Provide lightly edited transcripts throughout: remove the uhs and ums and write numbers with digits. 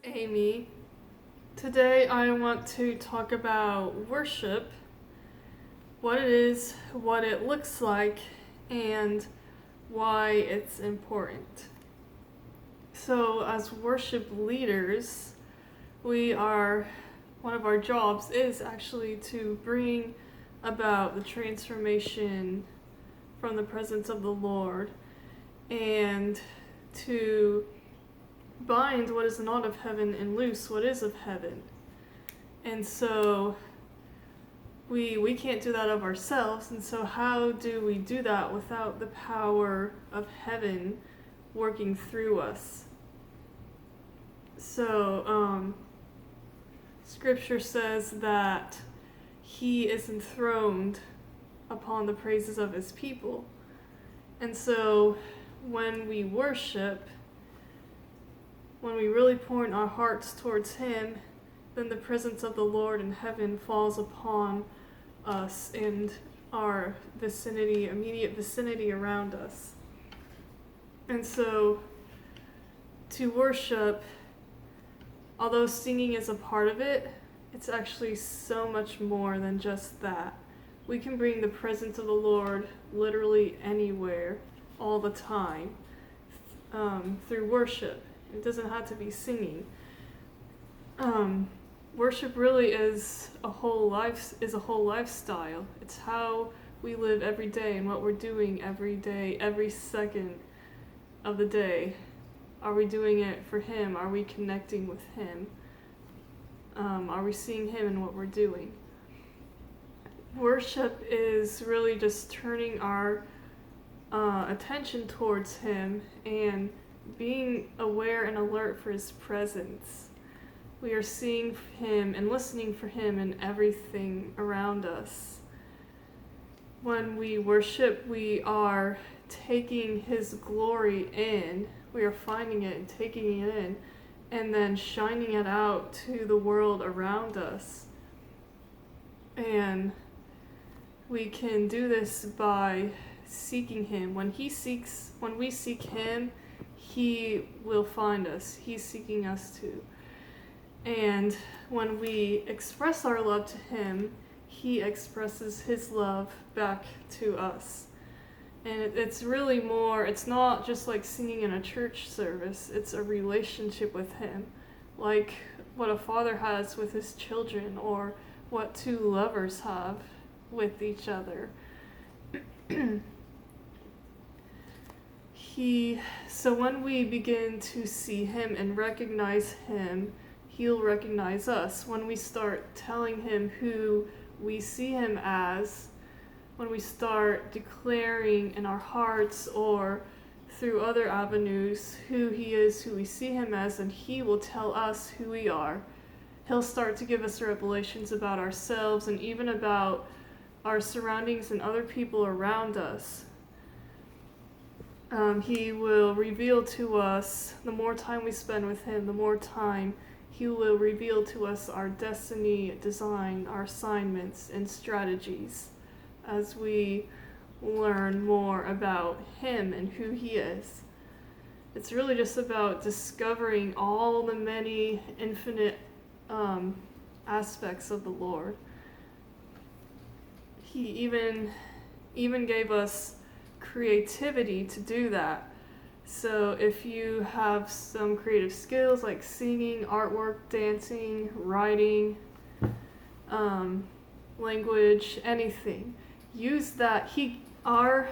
Amy. Today I want to talk about worship, what it is, what it looks like, and why it's important. So, as worship leaders, one of our jobs is actually to bring about the transformation from the presence of the Lord and to bind what is not of heaven and loose what is of heaven. And so we can't do that of ourselves. And so how do we do that without the power of heaven working through us? So scripture says that he is enthroned upon the praises of his people. And so when we worship, when we really point our hearts towards him, then the presence of the Lord in heaven falls upon us and our vicinity, immediate vicinity around us. And so to worship, although singing is a part of it, it's actually so much more than just that. We can bring the presence of the Lord literally anywhere, all the time, through worship. It doesn't have to be singing. Worship really is a whole lifestyle. It's how we live every day and what we're doing every day, every second of the day. Are we doing it for him? Are we connecting with him? Are we seeing him in what we're doing? Worship is really just turning our attention towards him and being aware and alert for his presence. We are seeing him and listening for him in everything around us. When we worship, we are taking his glory in. We are finding it and taking it in, and then shining it out to the world around us. And we can do this by seeking him. When we seek him, he will find us. He's seeking us too. And when we express our love to him, he expresses his love back to us. And it's really more, it's not just like singing in a church service, it's a relationship with him. Like what a father has with his children, or what two lovers have with each other. So when we begin to see him and recognize him, he'll recognize us. When we start telling him who we see him as, when we start declaring in our hearts or through other avenues who he is, who we see him as, and he will tell us who we are. He'll start to give us revelations about ourselves and even about our surroundings and other people around us. He will reveal to us, the more time we spend with him, the more time he will reveal to us our destiny, design, our assignments, and strategies as we learn more about him and who he is. It's really just about discovering all the many infinite aspects of the Lord. He even gave us creativity to do that. So if you have some creative skills like singing, artwork, dancing, writing, language, anything, use that. Our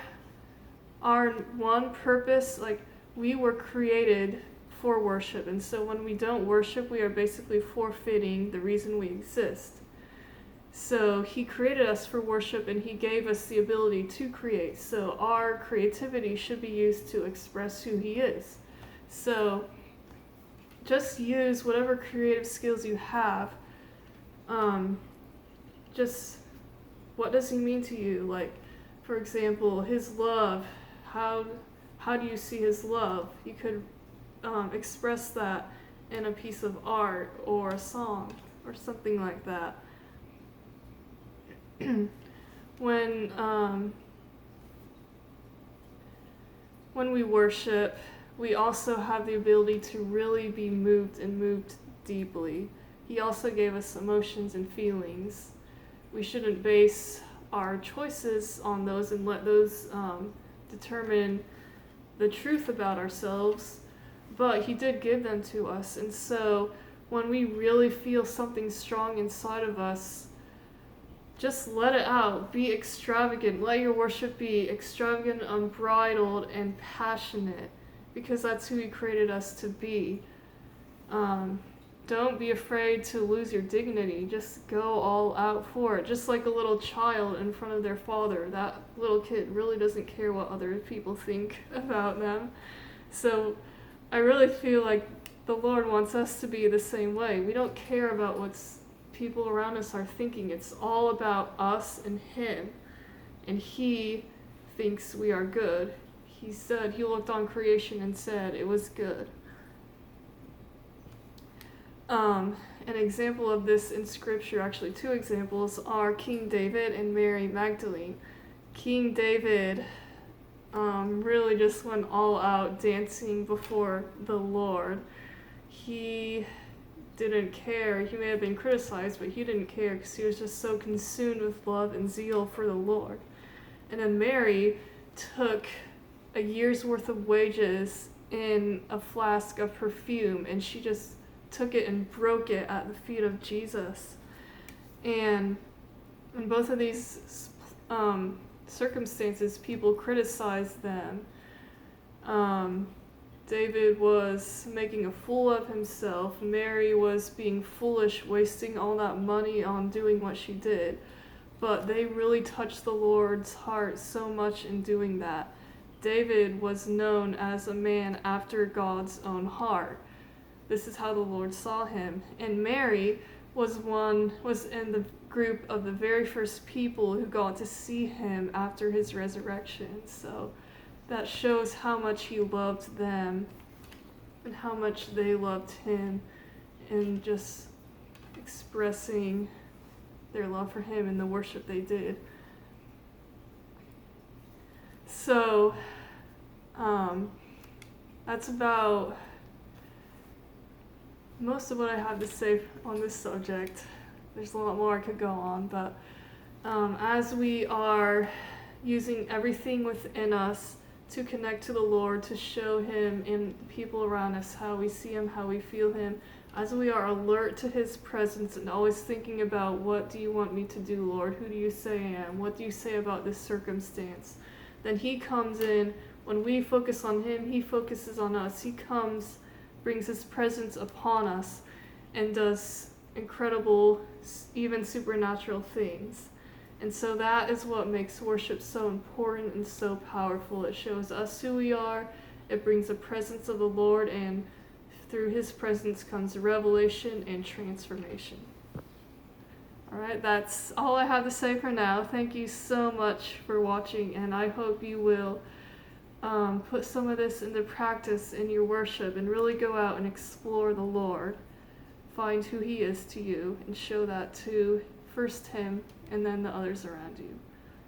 one purpose, like we were created for worship, and so when we don't worship, we are basically forfeiting the reason we exist. So he created us for worship, and he gave us the ability to create. So our creativity should be used to express who he is. So just use whatever creative skills you have. Just what does he mean to you? Like, for example, his love. How do you see his love? You could express that in a piece of art or a song or something like that. When we worship, we also have the ability to really be moved and moved deeply. He also gave us emotions and feelings. We shouldn't base our choices on those and let those determine the truth about ourselves, but he did give them to us. And so when we really feel something strong inside of us, just let it out. Be extravagant. Let your worship be extravagant, unbridled, and passionate, because that's who he created us to be. Don't be afraid to lose your dignity. Just go all out for it. Just like a little child in front of their father. That little kid really doesn't care what other people think about them. So I really feel like the Lord wants us to be the same way. We don't care about what people around us are thinking. It's all about us and him. And he thinks we are good. He said, he looked on creation and said it was good. An example of this in scripture, actually two examples, are King David and Mary Magdalene. King David really just went all out dancing before the Lord. He didn't care. He may have been criticized, but he didn't care because he was just so consumed with love and zeal for the Lord. And then Mary took a year's worth of wages in a flask of perfume, and she just took it and broke it at the feet of Jesus. And in both of these circumstances, people criticized them. David was making a fool of himself. Mary was being foolish, wasting all that money on doing what she did. But they really touched the Lord's heart so much in doing that. David was known as a man after God's own heart. This is how the Lord saw him. And Mary was in the group of the very first people who got to see him after his resurrection. So that shows how much he loved them and how much they loved him, and just expressing their love for him in the worship they did. So that's about most of what I have to say on this subject. There's a lot more I could go on, but as we are using everything within us to connect to the Lord, to show him in the people around us how we see him, how we feel him, as we are alert to his presence and always thinking about, what do you want me to do, Lord? Who do you say I am? What do you say about this circumstance? Then he comes in. When we focus on him, he focuses on us. He comes, brings his presence upon us, and does incredible, even supernatural things. And so that is what makes worship so important and so powerful. It shows us who we are. It brings the presence of the Lord, and through his presence comes revelation and transformation. All right, that's all I have to say for now. Thank you so much for watching, and I hope you will put some of this into practice in your worship and really go out and explore the Lord. Find who he is to you and show that to first him and then the others around you.